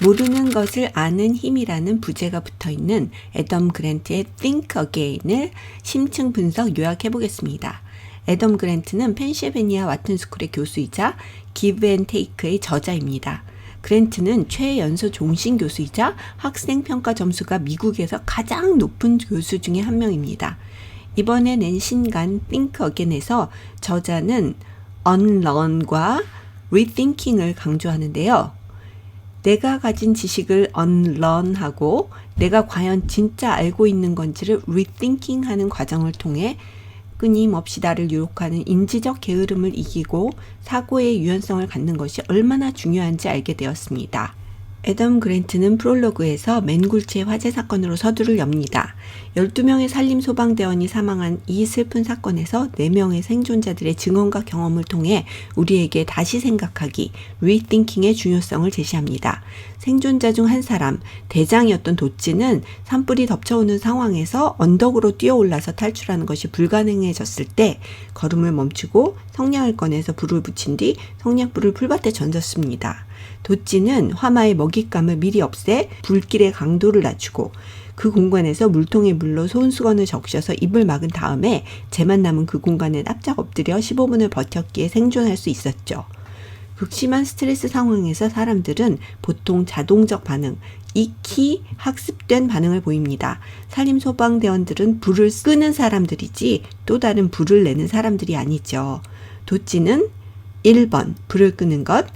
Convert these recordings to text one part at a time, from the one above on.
모르는 것을 아는 힘이라는 부제가 붙어있는 애덤 그랜트의 Think Again을 심층 분석 요약해 보겠습니다. 애덤 그랜트는 펜실베니아 와튼스쿨의 교수이자 Give and Take의 저자입니다. 그랜트는 최연소 종신 교수이자 학생 평가 점수가 미국에서 가장 높은 교수 중에 한 명입니다. 이번에 낸 신간 Think Again에서 저자는 unlearn과 rethinking을 강조하는데요. 내가 가진 지식을 unlearn하고 내가 과연 진짜 알고 있는 건지를 rethinking하는 과정을 통해 끊임없이 나를 유혹하는 인지적 게으름을 이기고 사고의 유연성을 갖는 것이 얼마나 중요한지 알게 되었습니다. 애덤 그랜트는 프롤로그에서 맨굴치의 화재 사건으로 서두를 엽니다. 12명의 산림소방대원이 사망한 이 슬픈 사건에서 4명의 생존자들의 증언과 경험을 통해 우리에게 다시 생각하기, rethinking의 중요성을 제시합니다. 생존자 중 한 사람, 대장이었던 도찌는 산불이 덮쳐오는 상황에서 언덕으로 뛰어올라서 탈출하는 것이 불가능해졌을 때 걸음을 멈추고 성냥을 꺼내서 불을 붙인 뒤 성냥불을 풀밭에 던졌습니다. 도찌는 화마의 먹잇감을 미리 없애 불길의 강도를 낮추고 그 공간에서 물통에 물로 손수건을 적셔서 입을 막은 다음에 재만 남은 그 공간에 납작 엎드려 15분을 버텼기에 생존할 수 있었죠. 극심한 스트레스 상황에서 사람들은 보통 자동적 반응, 익히 학습된 반응을 보입니다. 산림소방대원들은 불을 끄는 사람들이지 또 다른 불을 내는 사람들이 아니죠. 도찌는 1번 불을 끄는 것,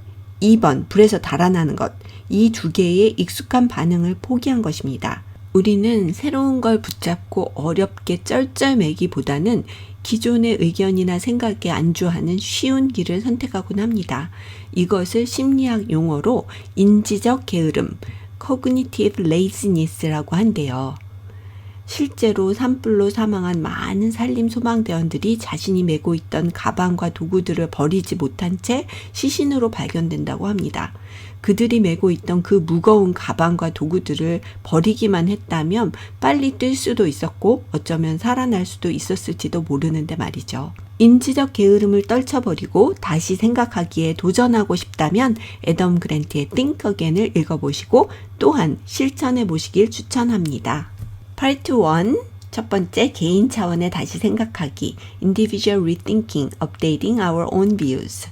2번 불에서 달아나는 것, 이 두 개의 익숙한 반응을 포기한 것입니다. 우리는 새로운 걸 붙잡고 어렵게 쩔쩔매기보다는 기존의 의견이나 생각에 안주하는 쉬운 길을 선택하곤 합니다. 이것을 심리학 용어로 인지적 게으름, cognitive laziness라고 한대요. 실제로 산불로 사망한 많은 산림소방대원들이 자신이 메고 있던 가방과 도구들을 버리지 못한 채 시신으로 발견된다고 합니다. 그들이 메고 있던 그 무거운 가방과 도구들을 버리기만 했다면 빨리 뛸 수도 있었고 어쩌면 살아날 수도 있었을지도 모르는데 말이죠. 인지적 게으름을 떨쳐버리고 다시 생각하기에 도전하고 싶다면 애덤 그랜트의 Think Again을 읽어보시고 또한 실천해 보시길 추천합니다. 파트 1, 첫 번째 개인 차원의 다시 생각하기, Individual Rethinking, Updating Our Own Views.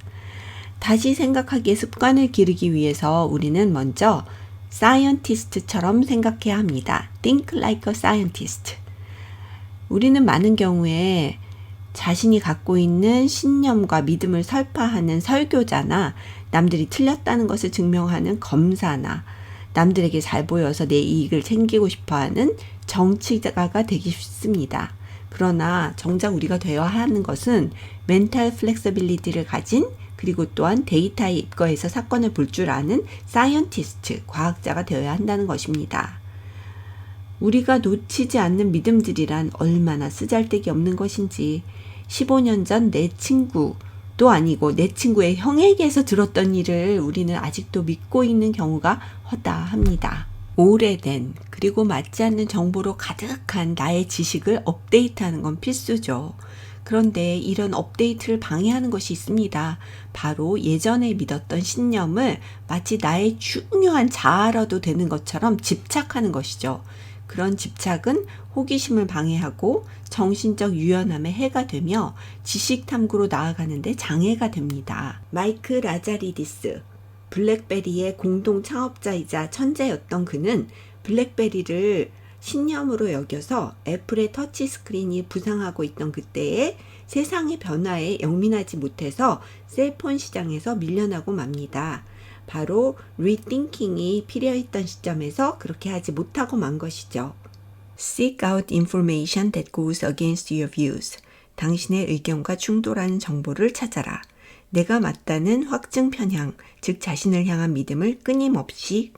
다시 생각하기의 습관을 기르기 위해서 우리는 먼저 scientist처럼 생각해야 합니다. Think like a scientist. 우리는 많은 경우에 자신이 갖고 있는 신념과 믿음을 설파하는 설교자나 남들이 틀렸다는 것을 증명하는 검사나 남들에게 잘 보여서 내 이익을 챙기고 싶어하는 정치가가 되기 쉽습니다. 그러나 정작 우리가 되어야 하는 것은 멘탈 플렉서빌리티를 가진 그리고 또한 데이터에 입각해서 사건을 볼 줄 아는 사이언티스트, 과학자가 되어야 한다는 것입니다. 우리가 놓치지 않는 믿음들이란 얼마나 쓰잘데기 없는 것인지 15년 전 내 친구도 아니고 내 친구의 형에게서 들었던 일을 우리는 아직도 믿고 있는 경우가 허다합니다. 오래된 그리고 맞지 않는 정보로 가득한 나의 지식을 업데이트하는 건 필수죠. 그런데 이런 업데이트를 방해하는 것이 있습니다. 바로 예전에 믿었던 신념을 마치 나의 중요한 자아라도 되는 것처럼 집착하는 것이죠. 그런 집착은 호기심을 방해하고 정신적 유연함에 해가 되며 지식 탐구로 나아가는데 장애가 됩니다. 마이크 라자리디스, 블랙베리의 공동 창업자이자 천재였던 그는 블랙베리를 신념으로 여겨서 애플의 터치 스크린이 부상하고 있던 그때에 세상의 변화에 영민하지 못해서 셀폰 시장에서 밀려나고 맙니다. 바로 rethinking이 필요했던 시점에서 그렇게 하지 못하고 만 것이죠. Seek out information that goes against your views. 당신의 의견과 충돌하는 정보를 찾아라. 내가 맞다는 확증 편향, 즉 자신을 향한 믿음을 끊임없이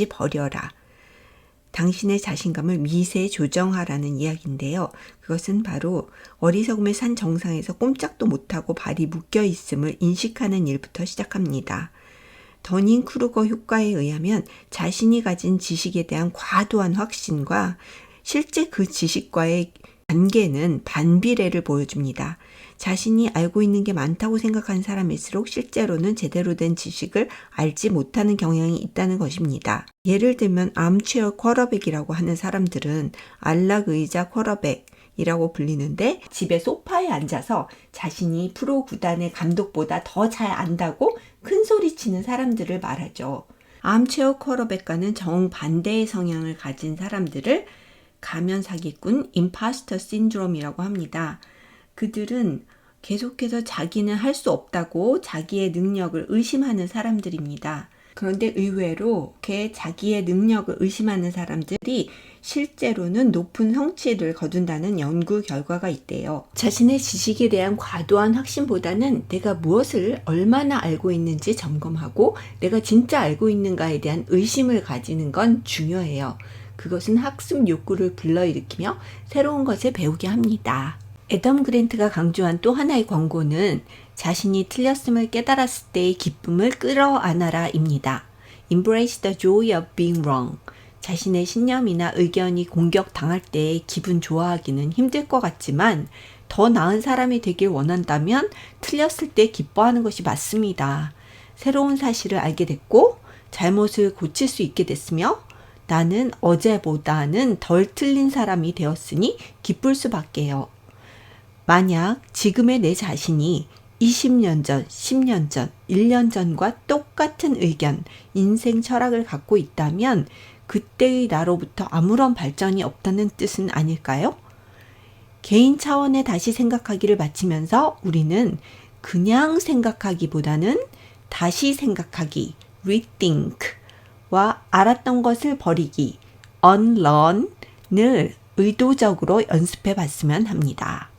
버려라. 당신의 자신감을 미세 조정하라는 이야기인데요. 그것은 바로 어리석음의 산 정상에서 꼼짝도 못하고 발이 묶여 있음을 인식하는 일부터 시작합니다. 더닝 크루거 효과에 의하면 자신이 가진 지식에 대한 과도한 확신과 실제 그 지식과의 관계는 반비례를 보여줍니다. 자신이 알고 있는 게 많다고 생각하는 사람일수록 실제로는 제대로 된 지식을 알지 못하는 경향이 있다는 것입니다. 예를 들면 암체어 쿼터백이라고 하는 사람들은 안락 의자 쿼터백이라고 불리는데 집에 소파에 앉아서 자신이 프로 구단의 감독보다 더 잘 안다고 큰 소리 치는 사람들을 말하죠. 암체어 쿼터백과는 정반대의 성향을 가진 사람들을 가면 사기꾼 임파스터 신드롬이라고 합니다. 그들은 계속해서 자기는 할 수 없다고 자기의 능력을 의심하는 사람들입니다. 그런데 의외로 이렇게 자기의 능력을 의심하는 사람들이 실제로는 높은 성취를 거둔다는 연구 결과가 있대요. 자신의 지식에 대한 과도한 확신보다는 내가 무엇을 얼마나 알고 있는지 점검하고 내가 진짜 알고 있는가에 대한 의심을 가지는 건 중요해요. 그것은 학습 욕구를 불러일으키며 새로운 것을 배우게 합니다. 애덤 그랜트가 강조한 또 하나의 권고는 자신이 틀렸음을 깨달았을 때의 기쁨을 끌어안아라 입니다. Embrace the joy of being wrong. 자신의 신념이나 의견이 공격당할 때 기분 좋아하기는 힘들 것 같지만 더 나은 사람이 되길 원한다면 틀렸을 때 기뻐하는 것이 맞습니다. 새로운 사실을 알게 됐고 잘못을 고칠 수 있게 됐으며 나는 어제보다는 덜 틀린 사람이 되었으니 기쁠 수밖에요. 만약 지금의 내 자신이 20년 전, 10년 전, 1년 전과 똑같은 의견, 인생 철학을 갖고 있다면 그때의 나로부터 아무런 발전이 없다는 뜻은 아닐까요? 개인 차원에 다시 생각하기를 마치면서 우리는 그냥 생각하기보다는 다시 생각하기, rethink,와 알았던 것을 버리기, unlearn을 의도적으로 연습해 봤으면 합니다.